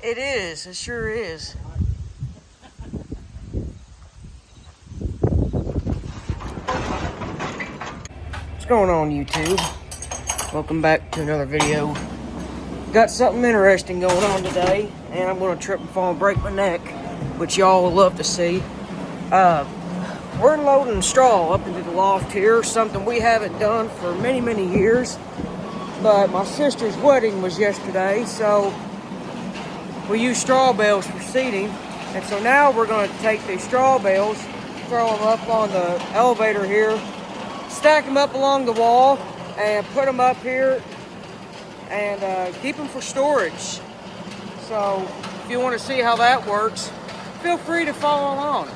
It is. It sure is. What's going on, YouTube? Welcome back to another video. Got something interesting going on today, and I'm going to trip and fall and break my neck, which y'all will love to see. We're unloading straw up into the loft here, something we haven't done for many, many years. But my sister's wedding was yesterday, so we use straw bales for seating. And so now we're going to take these straw bales, throw them up on the elevator here, stack them up along the wall, and put them up here and keep them for storage. So if you want to see how that works, feel free to follow along.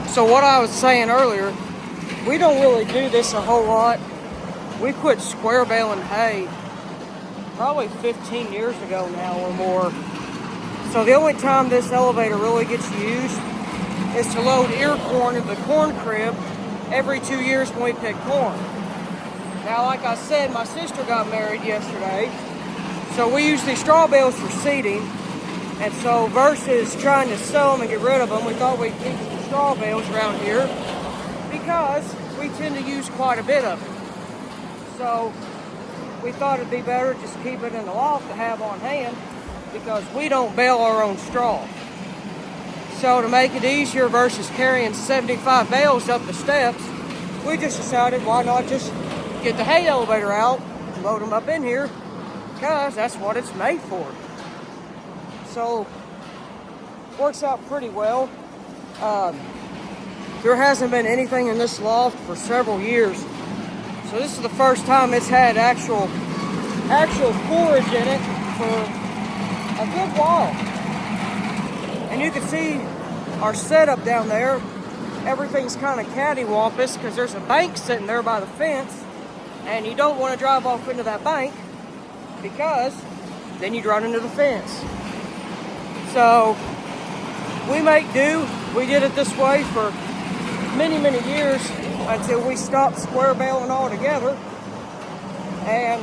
So what I was saying earlier, we don't really do this a whole lot. We quit square baling hay probably 15 years ago now or more. So the only time this elevator really gets used is to load ear corn into the corn crib every 2 years when we pick corn. Now, like I said, my sister got married yesterday, so we use these straw bales for seating. And so versus trying to sell them and get rid of them, we thought we'd keep the straw bales around here because we tend to use quite a bit of it. So we thought it'd be better just keep it in the loft to have on hand because we don't bale our own straw. So to make it easier versus carrying 75 bales up the steps, we just decided why not just get the hay elevator out, load them up in here, because that's what it's made for. So, works out pretty well. There hasn't been anything in this loft for several years. So this is the first time it's had actual forage in it for a good while. And you can see our setup down there. Everything's kind of cattywampus because there's a bank sitting there by the fence. And you don't want to drive off into that bank because then you'd run into the fence. So we make do. We did it this way for many, many years until we stopped square baling altogether. And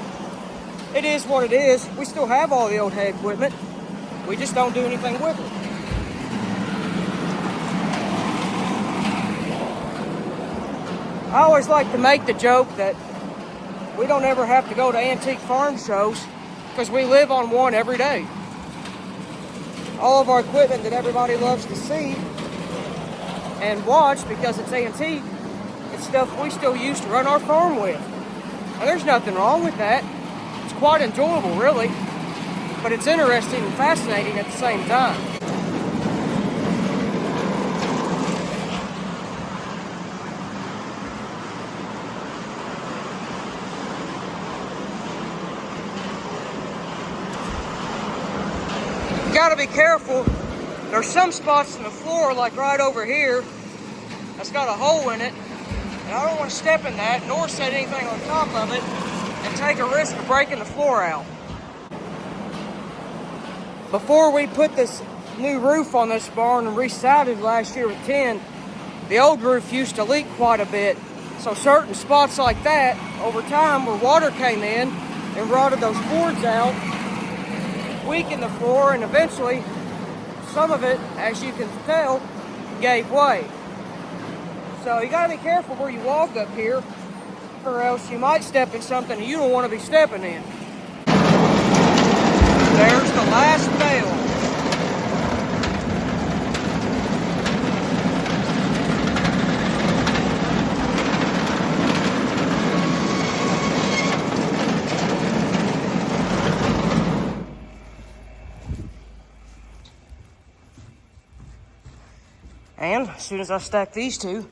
it is what it is. We still have all the old hay equipment. We just don't do anything with it. I always like to make the joke that we don't ever have to go to antique farm shows because we live on one every day. All of our equipment that everybody loves to see and watch because it's antique, it's stuff we still use to run our farm with. And there's nothing wrong with that. It's quite enjoyable, really. But it's interesting and fascinating at the same time. You gotta be careful. There's some spots in the floor, like right over here, that's got a hole in it. And I don't want to step in that, nor set anything on top of it, and take a risk of breaking the floor out. Before we put this new roof on this barn and resided last year with tin, the old roof used to leak quite a bit. So certain spots like that, over time, where water came in and rotted those boards out, weakened the floor, and eventually some of it, as you can tell, gave way. So you gotta be careful where you walk up here, or else you might step in something you don't want to be stepping in. There's the last bale. And as soon as I stack these two,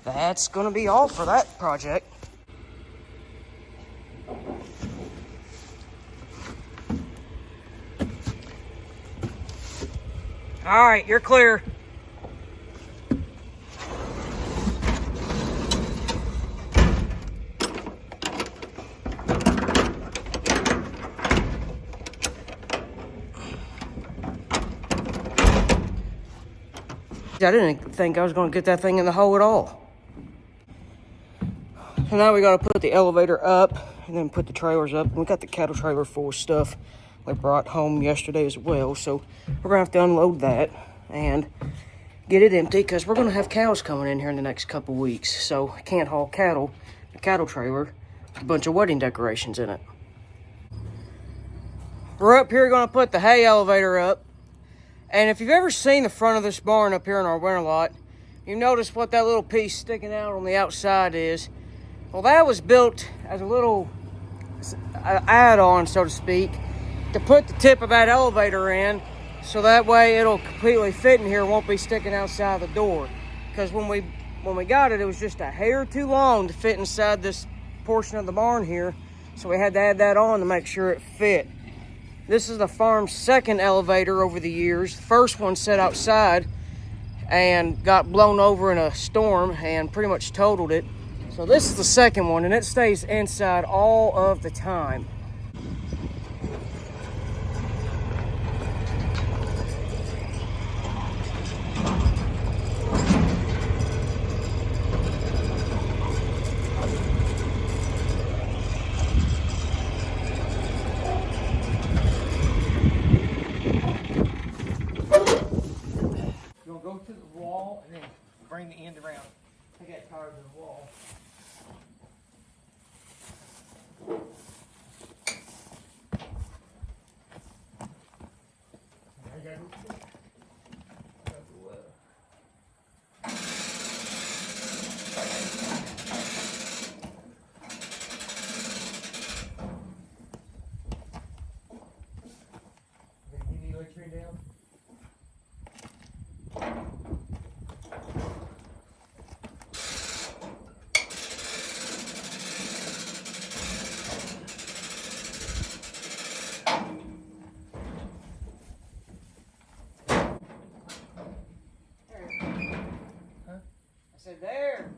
that's going to be all for that project. All right, you're clear. I didn't think I was going to get that thing in the hole at all. So now we got to put the elevator up and then put the trailers up. We got the cattle trailer full of stuff we brought home yesterday as well. So we're going to have to unload that and get it empty because we're going to have cows coming in here in the next couple weeks. So I can't haul cattle, the cattle trailer, with a bunch of wedding decorations in it. We're up here going to put the hay elevator up. And if you've ever seen the front of this barn up here in our winter lot, you notice what that little piece sticking out on the outside is. Well, that was built as a little add-on, so to speak, to put the tip of that elevator in, so that way it'll completely fit in here, won't be sticking outside the door. Because when we got it, it was just a hair too long to fit inside this portion of the barn here, so we had to add that on to make sure it fit. This is the farm's second elevator over the years. The first one set outside and got blown over in a storm and pretty much totaled it. So this is the second one, and it stays inside all of the time. Go to the wall and then bring the end around. I got tired of the wall. You need to turn down. There.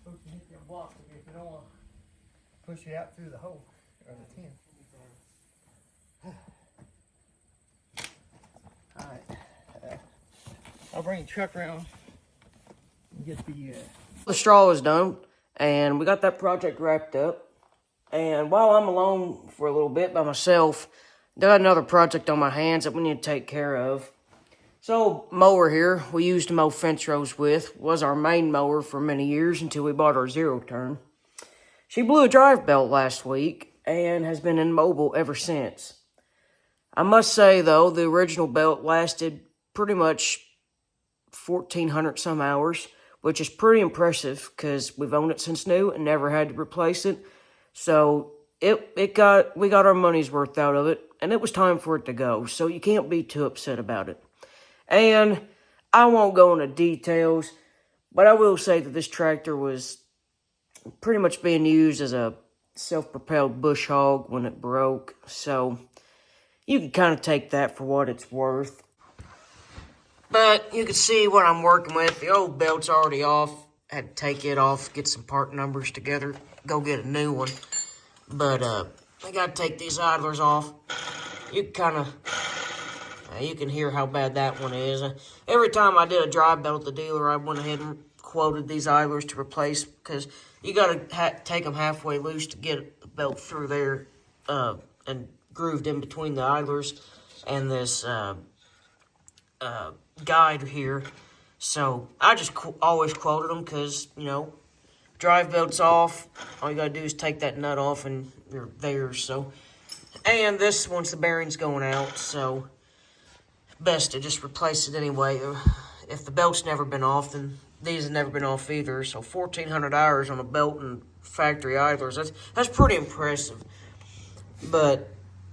Supposed to hit your block if you don't want to push you out through the hole or the tin. All right. I'll bring the truck around and get the straw is done, and we got that project wrapped up. And while I'm alone for a little bit by myself, I got another project on my hands that we need to take care of. So, mower here, we used to mow fence rows with, was our main mower for many years until we bought our zero turn. She blew a drive belt last week and has been immobile ever since. I must say, though, the original belt lasted pretty much 1,400 some hours, which is pretty impressive because we've owned it since new and never had to replace it. So we got our money's worth out of it, and it was time for it to go. So you can't be too upset about it. And I won't go into details, but I will say that this tractor was pretty much being used as a self-propelled bush hog when it broke. So you can kind of take that for what it's worth. But you can see what I'm working with. The old belt's already off. I had to take it off, get some part numbers together, go get a new one. But I got to take these idlers off. You can hear how bad that one is. Every time I did a drive belt at the dealer, I went ahead and quoted these idlers to replace because you got to take them halfway loose to get the belt through there and grooved in between the idlers and this guide here. So I just always quoted them because, you know, drive belt's off. All you got to do is take that nut off and you're there. So, and this once the bearing's going out, so best to just replace it anyway. If the belt's never been off, then these have never been off either. So 1,400 hours on a belt and factory idlers, that's pretty impressive. But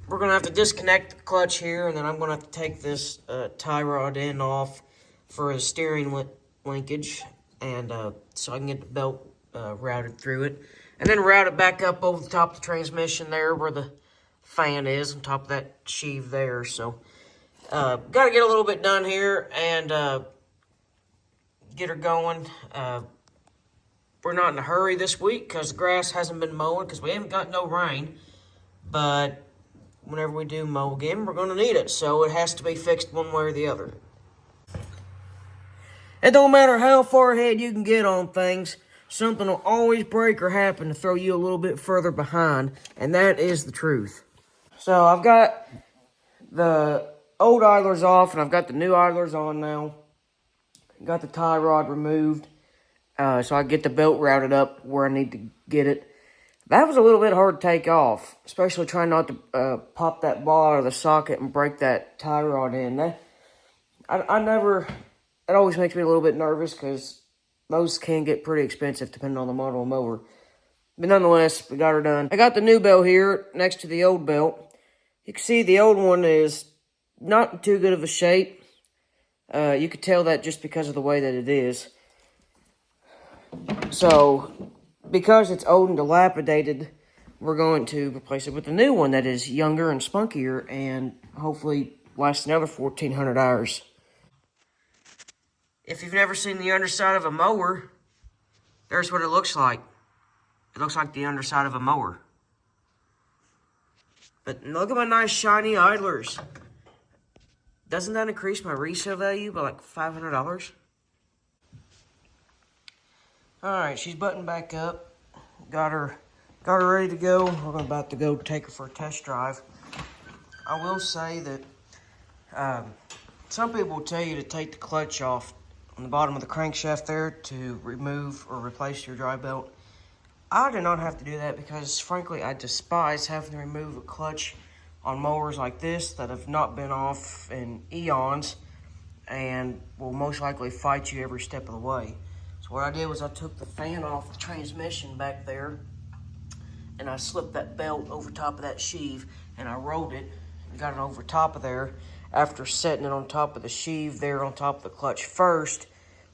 we're going to have to disconnect the clutch here, and then I'm going to have to take this tie rod end off for a steering linkage, and so I can get the belt routed through it. And then route it back up over the top of the transmission there where the fan is, on top of that sheave there. So got to get a little bit done here and get her going. We're not in a hurry this week because the grass hasn't been mowing because we haven't got no rain. But whenever we do mow again, we're going to need it. So it has to be fixed one way or the other. It don't matter how far ahead you can get on things, something will always break or happen to throw you a little bit further behind. And that is the truth. So I've got the old idlers off and I've got the new idlers on now. Got the tie rod removed so I get the belt routed up where I need to get it. That was a little bit hard to take off, especially trying not to pop that ball out of the socket and break that tie rod in. It always makes me a little bit nervous because those can get pretty expensive depending on the model of mower. But nonetheless, we got her done. I got the new belt here next to the old belt. You can see the old one is not in too good of a shape. You could tell that just because of the way that it is. So, because it's old and dilapidated, we're going to replace it with a new one that is younger and spunkier and hopefully lasts another 1,400 hours. If you've never seen the underside of a mower, there's what it looks like. It looks like the underside of a mower. But look at my nice shiny idlers. Doesn't that increase my resale value by like $500? Alright, she's buttoned back up. Got her ready to go. We're about to go take her for a test drive. I will say that some people will tell you to take the clutch off on the bottom of the crankshaft there to remove or replace your drive belt. I do not have to do that because, frankly, I despise having to remove a clutch on mowers like this that have not been off in eons and will most likely fight you every step of the way. So what I did was I took the fan off the transmission back there and I slipped that belt over top of that sheave and I rolled it and got it over top of there after setting it on top of the sheave there on top of the clutch first,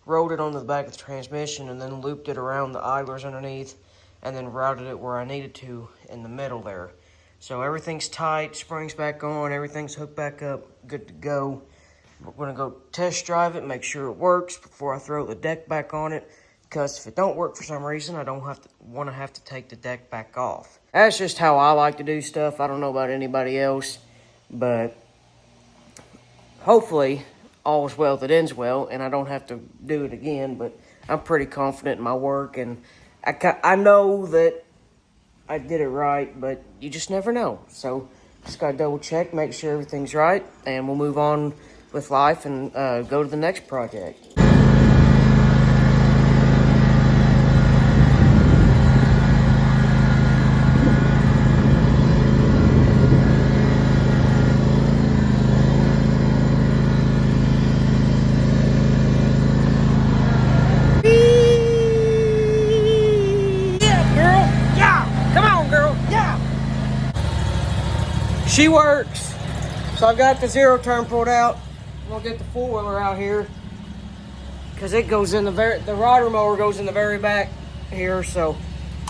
rolled it onto the back of the transmission and then looped it around the idlers underneath and then routed it where I needed to in the middle there. So everything's tight, springs back on, everything's hooked back up, good to go. We're gonna go test drive it, make sure it works before I throw the deck back on it, because if it don't work for some reason, I don't want to have to take the deck back off. That's just how I like to do stuff. I don't know about anybody else, but hopefully all's well that ends well, and I don't have to do it again, but I'm pretty confident in my work, and I know that I did it right, but you just never know. So just gotta double check, make sure everything's right, and we'll move on with life and go to the next project. she works. So I've got the 0-turn pulled out. We'll get the 4-wheeler out here because it goes in the rider mower goes in the very back here. So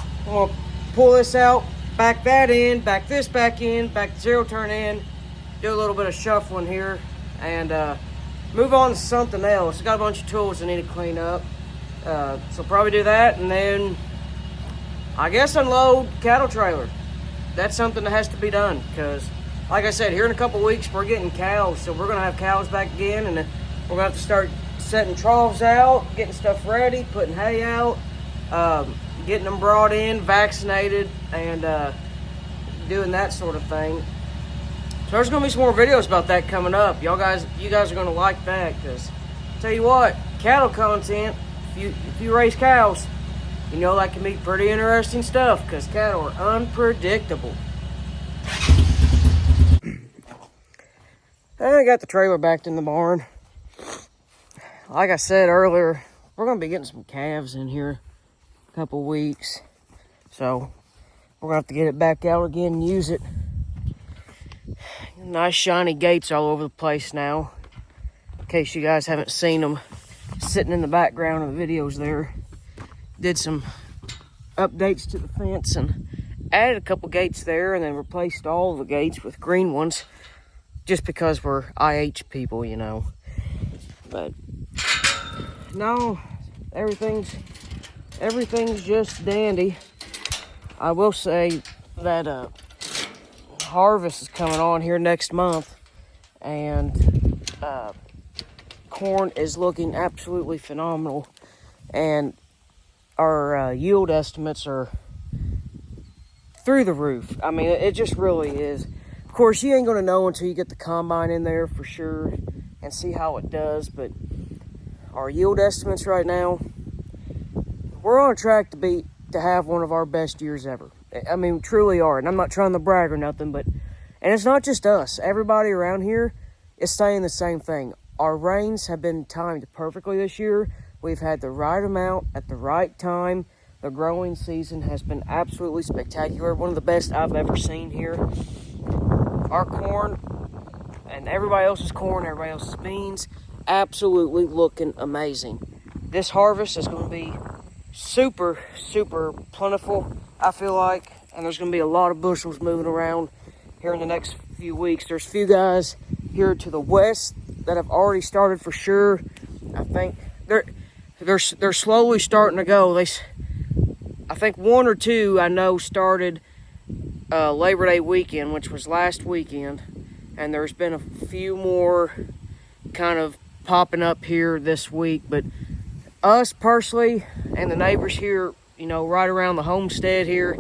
I'm gonna pull this out, back that in, back this back in, back the 0-turn in, do a little bit of shuffling here, and move on to something else. Got a bunch of tools I need to clean up. So probably do that, and then I guess unload cattle trailer. That's something that has to be done because, like I said, here in a couple weeks we're getting cows, so we're gonna have cows back again, and then we're gonna have to start setting troughs out, getting stuff ready, putting hay out, getting them brought in, vaccinated, and doing that sort of thing. So there's gonna be some more videos about that coming up. You guys are gonna like that, because tell you what, cattle content. If you raise cows, you know that can be pretty interesting stuff, because cattle are unpredictable. I got the trailer backed in the barn. Like I said earlier, we're going to be getting some calves in here a couple weeks. So we're going to have to get it back out again and use it. Nice shiny gates all over the place now. In case you guys haven't seen them sitting in the background of the videos there. Did some updates to the fence and added a couple gates there, and then replaced all the gates with green ones. Just because we're IH people, you know. But no, everything's just dandy. I will say that harvest is coming on here next month, and corn is looking absolutely phenomenal, and our yield estimates are through the roof. I mean, it just really is. Of course, you ain't going to know until you get the combine in there for sure and see how it does, but our yield estimates right now, we're on track to have one of our best years ever. I mean, truly are, and I'm not trying to brag or nothing, and it's not just us. Everybody around here is saying the same thing. Our rains have been timed perfectly this year. We've had the right amount at the right time. The growing season has been absolutely spectacular. One of the best I've ever seen here. Our corn and everybody else's corn, everybody else's beans, absolutely looking amazing. This harvest is going to be super, super plentiful, I feel like, and there's going to be a lot of bushels moving around here in the next few weeks. There's a few guys here to the west that have already started for sure. I think they're slowly starting to go. I think one or two I know started Labor Day weekend, which was last weekend, and there's been a few more kind of popping up here this week. But us personally and the neighbors here, you know, right around the homestead here,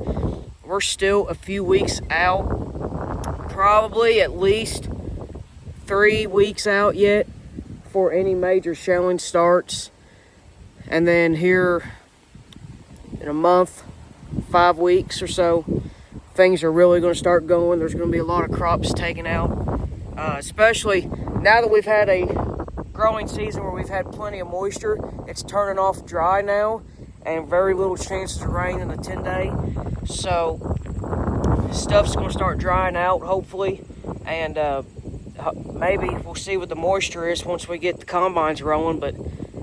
we're still a few weeks out, probably at least 3 weeks out yet before any major shelling starts. And then here in a month, 5 weeks or so, things are really going to start going. There's going to be a lot of crops taken out, especially now that we've had a growing season where we've had plenty of moisture. It's turning off dry now, and very little chances of rain in the 10-day. So stuff's going to start drying out, hopefully, and maybe we'll see what the moisture is once we get the combines rolling. But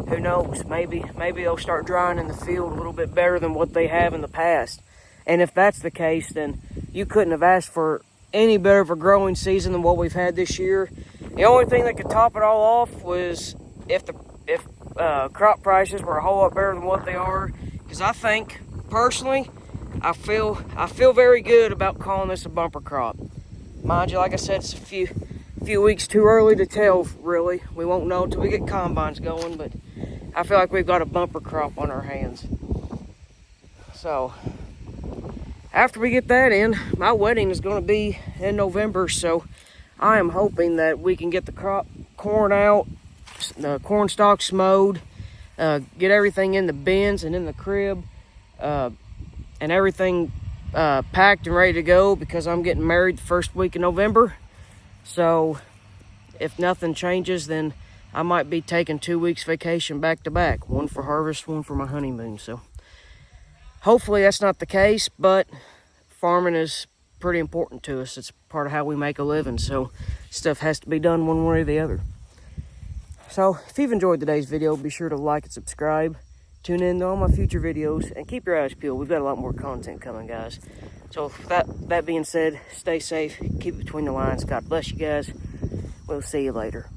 who knows? Maybe they'll start drying in the field a little bit better than what they have in the past. And if that's the case, then you couldn't have asked for any better of a growing season than what we've had this year. The only thing that could top it all off was if crop prices were a whole lot better than what they are. Because I think, personally, I feel very good about calling this a bumper crop. Mind you, like I said, it's a few weeks too early to tell, really. We won't know until we get combines going, but I feel like we've got a bumper crop on our hands. So after we get that in, my wedding is going to be in November, so I am hoping that we can get the corn out, the corn stalks mowed, get everything in the bins and in the crib, and everything packed and ready to go, because I'm getting married the first week of November. So if nothing changes, then I might be taking 2 weeks vacation back to back, one for harvest, one for my honeymoon. So hopefully that's not the case, but farming is pretty important to us. It's part of how we make a living, so stuff has to be done one way or the other. So if you've enjoyed today's video, be sure to like and subscribe. Tune in to all my future videos and keep your eyes peeled. We've got a lot more content coming, guys. So with that being said, stay safe, keep it between the lines. God bless you guys. We'll see you later.